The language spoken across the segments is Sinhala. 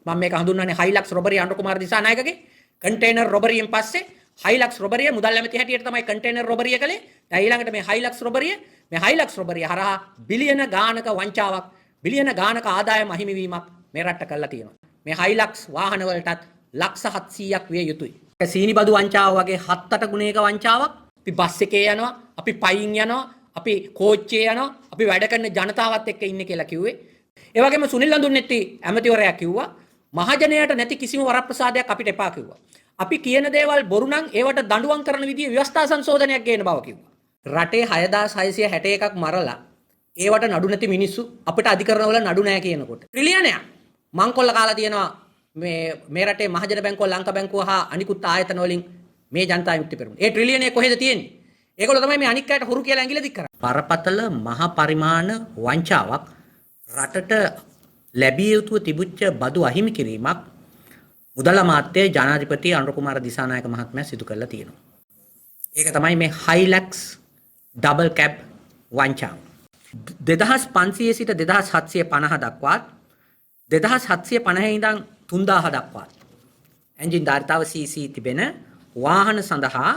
මම මේක හඳුන්වන්නේ හයිලක්ස් රොබරි අනුර කුමාර දිසානායකගේ කන්ටේනර් රොබරියෙන් පස්සේ හයිලක්ස් රොබරිය මුදල් ඇමති හැටියට තමයි කන්ටේනර් රොබරිය කළේ. දැන් ඊළඟට මේ හයිලක්ස් රොබරිය හරහා බිලියන ගානක වංචාවක් බිලියන ගානක ආදායම අහිමිවීමක් මේ රටට කළා තියෙනවා. මේ හයිලක්ස් වාහන වලටත් ලක්ෂ 700ක් විය යුතුයි. ඒක සීනි බදු වංචාව වගේ 7-8 ගුණයක වංචාවක්. අපි බස් එකේ යනවා, අපි පයින් යනවා, අපි කෝච්චියේ යනවා, අපි වැඩ කරන ජනතාවත් එක්ක ඉන්නේ කියලා කිව්වේ. ඒ වගේම සුනිල් අඳුන්නෙත්ති ඇමතිවරයා කිව්වා මහජනයාට නැති කිසිම වරප්‍රසාදයක් අපිට එපා කිව්වා. අපි කියන දේවල් බොරු නම් ඒවට දඬුවම් කරන විදිහේ ව්‍යවස්ථා සංශෝධනයක් ගේන බව කිව්වා. රටේ 6661ක් මරලා ඒවට නඩු නැති මිනිස්සු අපිට අධිකරණවල නඩු නැහැ කියනකොට ට්‍රිලියනයක් මංකොල්ල කාලා තියෙනවා මේ රටේ මහජන බැංකුව ලංකා බැංකුව හා අනිකුත් ආයතන වලින් මේ ජනතා විමුක්ති පෙරමුණ. ඒ ට්‍රිලියනේ කොහෙද තියෙන්නේ? ඒගොල්ලෝ තමයි මේ අනික් අයට හුරු කියලා ඇඟිල්ල දික් කරන්නේ. බරපතල මහ පරිමාණ වංචාවක් රටට ලැබිය යුතුව තිබුච්ච බදු අහිමි කිරීමක් මුදල් අමාත්‍ය ජනාධිපති අනුර කුමාර දිසානායක මහත්මයා සිදු කරලා තියෙනවා. ඒක තමයි මේ හයිලක්ස් ඩබල් කැබ් වංචාව. 2500 සිට 2750 දක්වාත් 2750 ඉඳන් 3000 දක්වාත් එන්ජින් ධාරිතාව CC තිබෙන වාහන සඳහා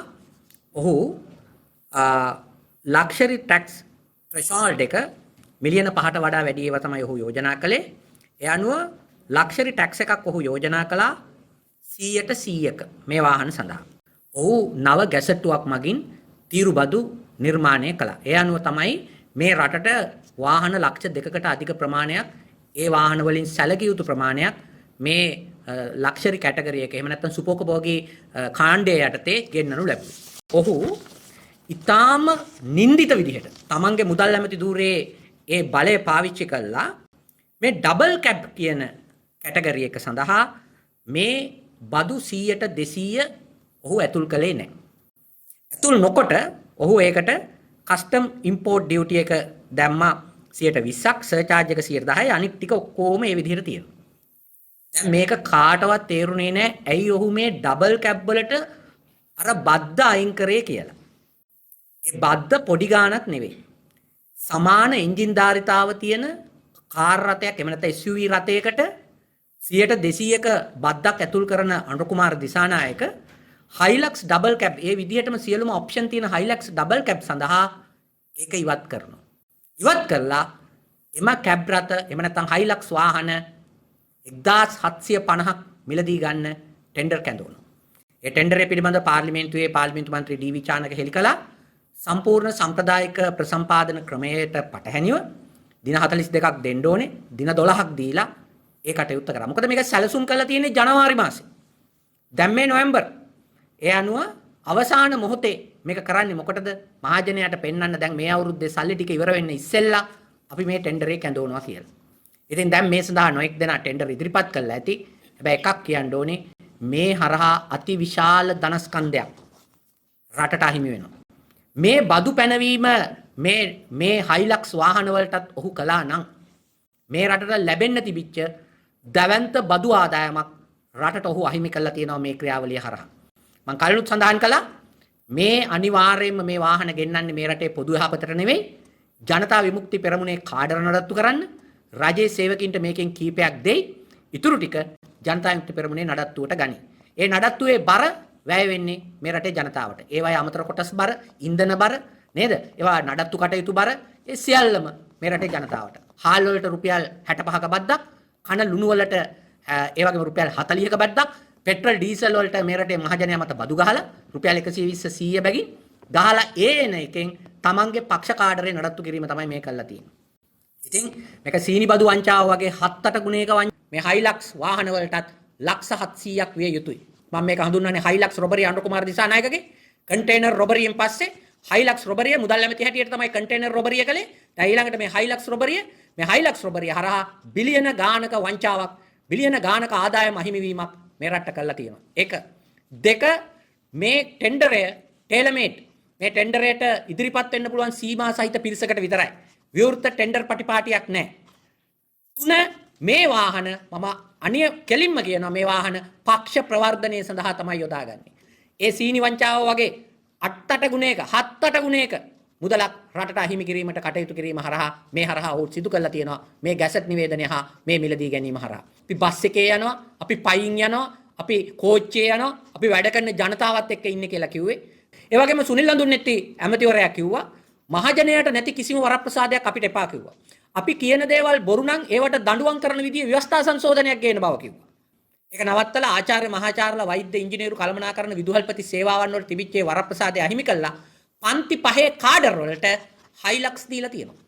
ඔහු ලක්ෂරි ටැක්ස් ත්‍රෙෂෝල්ඩ් එක මිලියන 5ට වඩා වැඩි ඒවා තමයි ඔහු යෝජනා කළේ. ඒ අනුව ලක්ෂරි ටැක්ස් එකක් ඔහු යෝජනා කළා 100%ක මේ වාහන සඳහා. ඔහු නව ගැසට්ටුවක් මගින් තීරුබදු නිර්මාණය කළා. ඒ අනුව තමයි මේ රටට වාහන ලක්ෂ 2කට අධික ප්‍රමාණයක් ඒ වාහන වලින් සැලකිය යුතු ප්‍රමාණයක් මේ ලක්ෂරි කැටගරි එක එහෙම නැත්නම් සුපෝකභෝගී කාණ්ඩය යටතේ ගෙන්නනු ලැබුවා. ඔහු ඊටාම නින්දිත විදිහට තමන්ගේ මුදල් ඇමති ධූරයේ ඒ බලය පාවිච්චි කළා මේ ඩබල් කැබ් කියන කැටගරි එක සඳහා මේ බදු 100ට 200 ඔහු ඇතුල් කළේ නැහැ. ඇතුල් නොකොට ඔහු ඒකට කස්ටම් ඉම්පෝර්ට් ඩියුටි එක දැම්මා 120ක්, සර්චාර්ජ් එක 10%, අනිත් ටික ඔක්කොම ඒ විදිහට තියෙනවා. දැන් මේක කාටවත් තේරුනේ නැහැ ඇයි ඔහු මේ ඩබල් කැබ් වලට අර බද්ද අයින් කරේ කියලා. ඒ බද්ද පොඩි ගාණක් නෙවෙයි. සමාන එන්ජින් ධාරිතාව තියෙන කාර් රථයක් එහෙම නැත්නම් SUV රථයකට 100%ක බද්දක් ඇතුල් කරන අනුර කුමාර දිසානායක හයිලක්ස් ඩබල් කැබ් ඒ විදිහටම සියලුම ඔප්ෂන් තියෙන හයිලක්ස් ඩබල් කැබ් සඳහා ඒක ඉවත් කරනවා. ඉවත් කරලා එම කැබ් රථ එහෙම නැත්නම් හයිලක්ස් වාහන 1750ක් මිලදී ගන්න ටෙන්ඩර් කැඳවනවා. ඒ ටෙන්ඩරේ පිළිබඳ පාර්ලිමේන්තුවේ පාර්ලිමේන්තු මන්ත්‍රී ඩී.වී. චානක හෙළි කළා. සම්පූර්ණ සම්ප්‍රදායික ප්‍රසම්පාදන ක්‍රමයට පටහැනිව දින 42ක් දෙන්න ඕනේ. දින 12ක් දීලා ඒ කටයුත්ත කරා. මොකද මේක සැලසුම් කරලා තියෙන්නේ ජනවාරි මාසේ. දැන් මේ නොවැම්බර්. ඒ අනුව අවසාන මොහොතේ මේක කරන්නේ මොකටද? මහජනයාට පෙන්වන්න දැන් මේ අවුරුද්දේ සල්ලි ටික ඉවර වෙන්න ඉස්සෙල්ලා අපි මේ ටෙන්ඩරේ කැඳවනවා කියලා. ඉතින් දැන් මේ සඳහා නොඑක් දෙනා ටෙන්ඩර් ඉදිරිපත් කළා ඇති. හැබැයි එකක් කියන්න ඕනේ මේ හරහා අතිවිශාල ධනස්කන්ධයක් රටට අහිමි වෙනවා. මේ බදු පැනවීම මේ හයිලක්ස් වාහන වලටත් ඔහු කළා නම් මේ රටට ලැබෙන්න තිබිච්ච දවන්ත බදු ආදායමක් රටට ඔහු අහිමි කළා තියෙනවා මේ ක්‍රියාවලිය හරහා. මම කලිනුත් සඳහන් කළා මේ අනිවාර්යයෙන්ම මේ වාහන ගෙන්නන්නේ මේ රටේ පොදු යහපතට නෙවෙයි ජනතා විමුක්ති පෙරමුණේ කාඩර නඩත්තු කරන්න. රජයේ සේවකින්ට මේකෙන් කීපයක් දෙයි. ඉතුරු ටික ජනතා විමුක්ති පෙරමුණේ නඩත්තුවට ගනි. ඒ නඩත්තුවේ බර වැය වෙන්නේ මේ රටේ ජනතාවට. ඒවයි අමතර කොටස් බර, ඉන්ධන බර නේද? ඒවා නඩත්තු කටයුතු බර ඒ සියල්ලම මේ රටේ ජනතාවට. හාල් වලට රුපියල් 65ක බද්දක්, කන ලුණු වලට ඒ වගේම රුපියල් 40ක බද්දක්, පෙට්‍රල් ඩීසල් වලට මේ රටේ මහජනයා මත බදු ගහලා රුපියල් 120 100 බැගින් ගහලා එන එකෙන් තමන්ගේ පක්ෂ කාඩරේ නඩත්තු කිරීම තමයි මේ කළා තියෙන්නේ. ඉතින් මේක සීනි බදු වංචාව වගේ 7-8 ගුණයක මේ හයිලක්ස් වාහන වලටත් ලක්ෂ 700ක් විය යුතුයි. මම මේක හඳුන්වන්නේ හයිලක්ස් රොබරිය අනුර කුමාර දිසානායකගේ කන්ටේනර් රොබරියෙන් පස්සේ හයිලක්ස් රොබරිය මුදල් ඇමති හැටියට තමයි කන්ටේනර් රොබරිය කළේ. දැන් ඊළඟට මේ හයිලක්ස් රොබරිය හරහා බිලියන ගානක වංචාවක් බිලියන ගානක ආදායම අහිමිවීමක් මේ රටට කළා තියෙනවා. ඒක දෙක මේ ටෙන්ඩරය ටේලමේඩ් මේ ටෙන්ඩරයට ඉදිරිපත් වෙන්න පුළුවන් සීමා සහිත පිරිසකට විතරයි. විවෘත ටෙන්ඩර් පටිපාටියක් නැහැ. තුන මේ වාහන මම අනිය කෙලින්ම කියනවා මේ වාහන පක්ෂ ප්‍රවර්ධනය සඳහා තමයි යොදාගන්නේ. ඒ සීනි වංචාව වගේ 8-8 ගුණයක 7-8 ගුණයක මුදලක් රටට අහිමි කිරීමට කටයුතු කිරීම හරහා මේ හරහා ඔහු සිදු කළා තියෙනවා මේ ගැසට් නිවේදනය හා මේ මිලදී ගැනීම හරහා. අපි බස් එකේ යනවා, අපි පයින් යනවා, අපි කෝච්චියේ යනවා, අපි වැඩ කරන ජනතාවත් එක්ක ඉන්නේ කියලා කිව්වේ. ඒ වගේම සුනිල් අඳුන්නෙtti ඇමතිවරයා කිව්වා මහජනයාට නැති කිසිම වරප්‍රසාදයක් අපිට එපා කිව්වා. අපි කියන දේවල් බොරු නම් ඒවට දඬුවම් කරන විදිහේ ව්‍යවස්ථා සංශෝධනයක් ගේන බව කිව්වා. ඒක නවත්තලා ආචාර්ය මහාචාර්යලා වෛද්‍ය ඉංජිනේරු කළමනාකරන විදුහල්පති සේවාවන් වලට තිබිච්ච වරප්‍රසාදය අහිමි කළා. පන්ති පහේ කාඩර් වලට හයිලක්ස් දීලා තියෙනවා.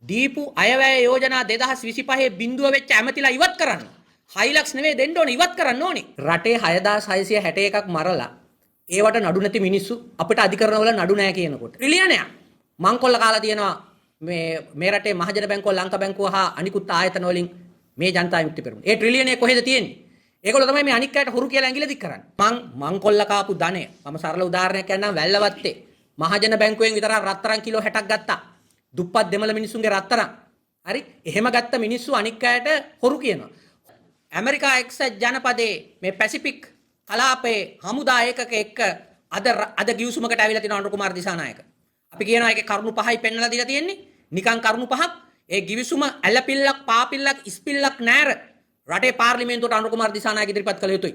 දීපු අයවැය යෝජනා 2025 බිඳුව වෙච්ච ඇමතිලා ඉවත් කරන්න. හයිලක්ස් නෙවෙයි දෙන්න ඕනේ ඉවත් කරන්න ඕනේ. රටේ 6661ක් මරලා ඒවට නඩු නැති මිනිස්සු අපිට අධිකරණවල නඩු නැහැ කියනකොට ට්‍රිලියනයක් මංකොල්ල කාලා තියෙනවා මේ රටේ මහජන බැංකුව ලංකා බැංකුව හා අනිකුත් ආයතන වලින් මේ ජනතා විමුක්ති පෙරමුණ. ඒ ට්‍රිලියනය කොහෙද තියෙන්නේ? ඒගොල්ලෝ තමයි මේ අනික් අයට හුරු කියලා ඇඟිලි දික් කරන්නේ. මංකොල්ල කාපු ධනය මම සරල උදාහරණයක් කියන්නම් වැල්ලවත්තේ මහජන බැංකුවෙන් විතර රත්තරන් කිලෝ 60ක් ගත්තා. දුප්පත් දෙමළ මිනිස්සුන්ගේ රත්තරන්. හරි? එහෙම ගත්ත මිනිස්සු අනික් අයට හොරු කියනවා. ඇමරිකා එක්සත් ජනපදයේ මේ පැසිෆික් කලාපයේ හමුදා ඒකක එක්ක අද ගිවිසුමකට ඇවිල්ලා තියෙන අනුර කුමාර දිසානායක. අපි කියනවා ඒකේ කරුණු පහයි පෙන්නලා දීලා තියෙන්නේ. නිකන් කරුණු පහක්. ඒ ගිවිසුම ඇලපිල්ලක් පාපිල්ලක් ඉස්පිල්ලක් නැර රටේ පාර්ලිමේන්තුවට අනුර කුමාර දිසානායක ඉදිරිපත් කළ යුතුයි.